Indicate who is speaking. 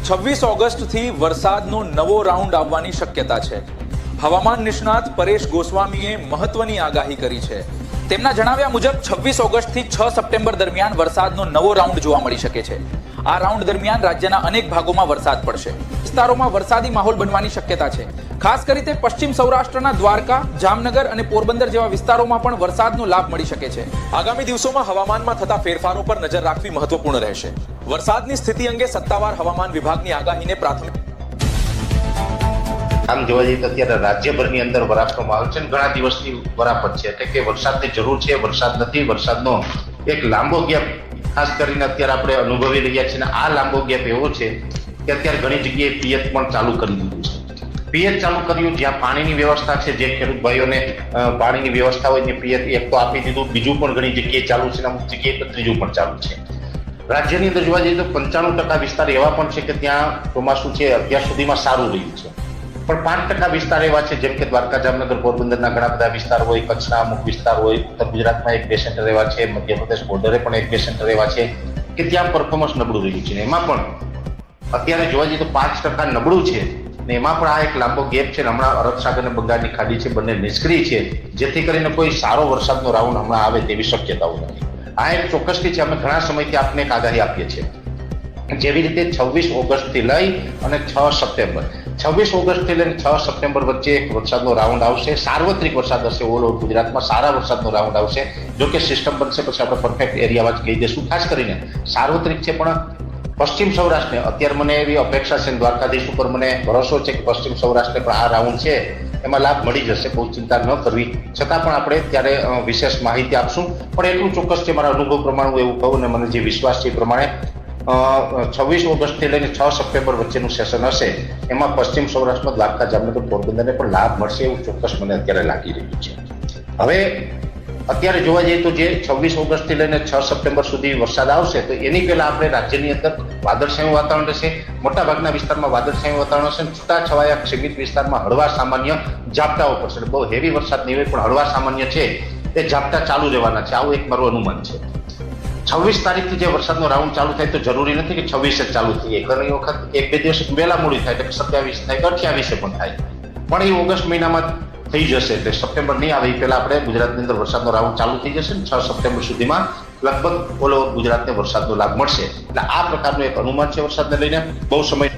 Speaker 1: 26 ઓગસ્ટથી વરસાદનો નવો રાઉન્ડ આવવાની શક્યતા છે. હવામાન નિષ્ણાત પરેશ ગોસ્વામીએ મહત્વની આગાહી કરી છે. તેમના જણાવ્યા મુજબ 26 ઓગસ્ટથી 6 સપ્ટેમ્બર દરમિયાન વરસાદનો નવો રાઉન્ડ જોવા મળી શકે છે. આ રાઉન્ડ દરમિયાન રાજ્યના અનેક ભાગોમાં વરસાદ પડશે. વિસ્તારોમાં વરસાદી માહોલ બનવાની શક્યતા છે. ખાસ કરીને પશ્ચિમ સૌરાષ્ટ્રના દ્વારકા, જામનગર અને પોરબંદર જેવા વિસ્તારોમાં પણ વરસાદનો લાભ મળી શકે છે. આગામી દિવસોમાં હવામાનમાં થતા ફેરફારો પર નજર રાખવી મહત્વપૂર્ણ રહેશે. વરસાદની સ્થિતિ અંગે સત્તાવાર હવામાન વિભાગની આગાહીને પ્રાથમિક
Speaker 2: આમ જોવા જઈએ તો અત્યારે રાજ્યભરની અંદર વરાપનો માહોલ છે. ઘણા દિવસથી વરાપ છે, એટલે કે વરસાદની જરૂર છે, વરસાદ નથી. વરસાદનો એક લાંબો ગેપ ખાસ કરીને અત્યારે આપણે અનુભવી રહ્યા છીએ. આ લાંબો ગેપ એવો છે કે અત્યારે ઘણી જગ્યાએ પિયત પણ ચાલુ કરી દીધું છે. પિયત ચાલુ કર્યું જ્યાં પાણીની વ્યવસ્થા છે, જે ખેડૂત ભાઈઓને પાણીની વ્યવસ્થા હોય ને પિયત એક તો આપી દીધું, બીજું પણ ઘણી જગ્યાએ ચાલુ છે, અમુક જગ્યાએ ત્રીજું પણ ચાલુ છે. રાજ્યની અંદર જોવા જઈએ તો 95% વિસ્તાર એવા પણ છે કે ત્યાં ચોમાસું છે અત્યાર સુધીમાં સારું રહ્યું છે. પણ 5% વિસ્તાર એવા છે, જેમ કે દ્વારકા, જામનગર, પોરબંદરના ઘણા બધા વિસ્તાર હોય, કચ્છના અમુક વિસ્તાર હોય, ઉત્તર ગુજરાતમાં 1-2 સેન્ટર એવા છે, મધ્યપ્રદેશ બોર્ડરે પણ 1-2 સેન્ટર એવા છે કે ત્યાં પરફોર્મન્સ નબળું રહ્યું છે. એમાં પણ અત્યારે જોવા જઈએ તો 5% નબળું છે ને એમાં પણ આ એક લાંબો ગેપ છે. હમણાં અરબ સાગર અને બંગાળની ખાડી છે, બંને નિષ્ક્રિય છે, જેથી કરીને કોઈ સારો વરસાદનો રાઉન્ડ હમણાં આવે તેવી શક્યતાઓ નથી. આ એક ચોક્કસથી છે. અમે ઘણા સમયથી આપને એક આગાહી આપીએ છીએ. જેવી રીતે 26 ઓગસ્ટથી લઈ અને 6 સપ્ટેમ્બર 26 ઓગસ્ટથી લઈને 6 સપ્ટેમ્બર વચ્ચે એક વરસાદનો રાઉન્ડ આવશે. સાર્વત્રિક વરસાદ હશે. ઓલ ઓવર ગુજરાતમાં સારા વરસાદનો રાઉન્ડ આવશે. જો કે સિસ્ટમ બનશે પછી આપણે પરફેક્ટ એરિયામાં જ કહી દઈશું. ખાસ કરીને સાર્વત્રિક છે, પણ પશ્ચિમ સૌરાષ્ટ્રને અત્યારે મને એવી અપેક્ષા છે, દ્વારકાધીશ ઉપર મને ભરોસો છે કે પશ્ચિમ સૌરાષ્ટ્રને પણ આ રાઉન્ડ છે એમાં લાભ મળી જશે. બહુ ચિંતા ન કરવી. છતાં પણ આપણે ત્યારે વિશેષ માહિતી આપશું. પણ એટલું ચોક્કસ છે, મારા અનુભવ પ્રમાણે હું એવું કહું ને મને જે વિશ્વાસ છે એ પ્રમાણે 26 ઓગસ્ટથી લઈને 6 સપ્ટેમ્બર વચ્ચેનું સેશન હશે. એમાં પશ્ચિમ સૌરાષ્ટ્રમાં દ્વારકા, જામનગર, પોરબંદરને પણ લાભ મળશે એવું ચોક્કસ મને અત્યારે લાગી રહ્યું છે. હવે અત્યારે જોવા જઈએ તો જે 26 ઓગસ્ટથી લઈને 6 સપ્ટેમ્બર સુધી વરસાદ આવશે, તો એની પહેલા આપણે રાજ્યની અંદર વાદળછાયું વાતાવરણ રહેશે. મોટાભાગના વિસ્તારમાં વાદળછાયું વાતાવરણ હશે. છૂટાછવાયા સીમિત વિસ્તારમાં હળવા સામાન્ય ઝાપટાઓ પડશે. બહુ હેવી વરસાદ નહીં હોય, પણ હળવા સામાન્ય છે એ ઝાપટા ચાલુ રહેવાના છે. આવું એક મારું અનુમાન છે. 26 તારીખથી જે વરસાદનો રાઉન્ડ ચાલુ થાય તો જરૂરી નથી કે 26 જ ચાલુ થઈ જાય. ઘણી વખત 1-2 દિવસ વહેલા મોડી થાય, એટલે 27 થાય, 28 પણ થાય. પણ એ ઓગસ્ટ મહિનામાં થઈ જશે. એટલે સપ્ટેમ્બર નહીં આવે એ પહેલા આપણે ગુજરાતની અંદર વરસાદનો રાઉન્ડ ચાલુ થઈ જશે. 6 સપ્ટેમ્બર સુધીમાં લગભગ ઓલ ઓવર ગુજરાતને વરસાદનો લાભ મળશે. એટલે આ પ્રકારનું એક અનુમાન છે વરસાદને લઈને. બહુ સમય